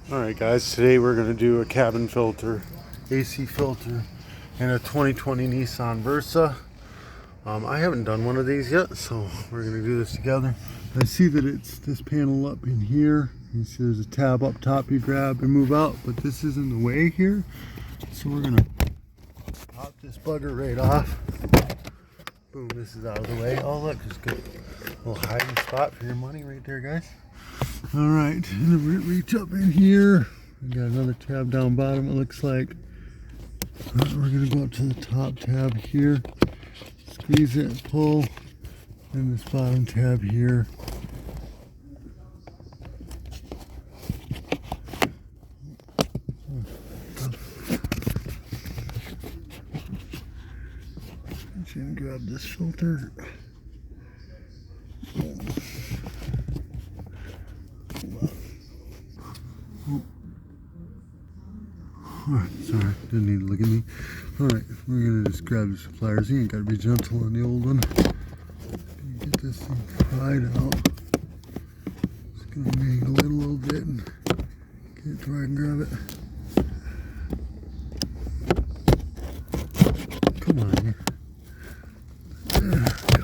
Alright guys, today we're going to do a cabin filter, AC filter, in a 2020 Nissan Versa. I haven't done one of these yet, so we're going to do this together. I see that it's this panel up in here. You see there's a tab up top you grab and move out, but this is in the way here. So we're going to pop this bugger right off. Boom, this is out of the way. Oh look, there's a good little hiding spot for your money right there, guys. Alright, and then we reach up in here. We got another tab down bottom, it looks like. We're going to go up to the top tab here. Squeeze it and pull. And this bottom tab here. Just going to grab this filter. Alright, sorry, didn't need to look at me. Alright, we're going to just grab the pliers. You ain't got to be gentle on the old one. Get this thing pried out. Just going to angle it a little bit and get it to where I can grab it. Come on here. There we go.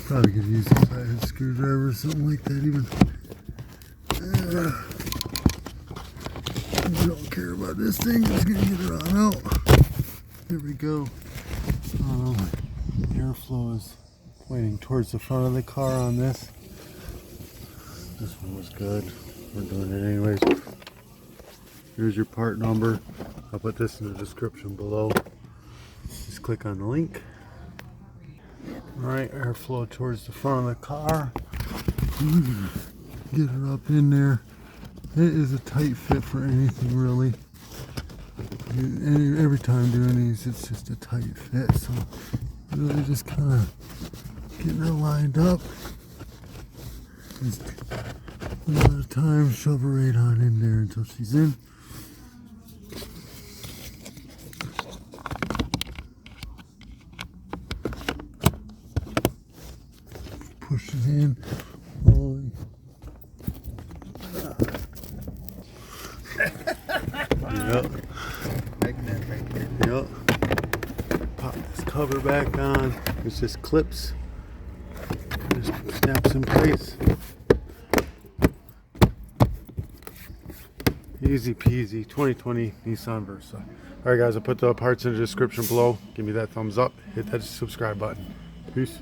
Probably could use a flathead screwdriver or something like that even. I don't care about this thing, just gonna get it on out. There we go. Airflow is pointing towards the front of the car on this. This one was good. We're doing it anyways. Here's your part number. I'll put this in the description below. Just click on the link. Alright, airflow towards the front of the car. Get it up in there. It is a tight fit for anything really. Every time doing these, it's just a tight fit. So really just kind of getting her lined up. Just a lot of time, shove her right on in there until she's in. Push it in. Yep. Yep. Pop this cover back on. It's just clips. Just snaps in place. Easy peasy. 2020 Nissan Versa. Alright guys, I'll put the parts in the description below. Give me that thumbs up. Hit that subscribe button. Peace.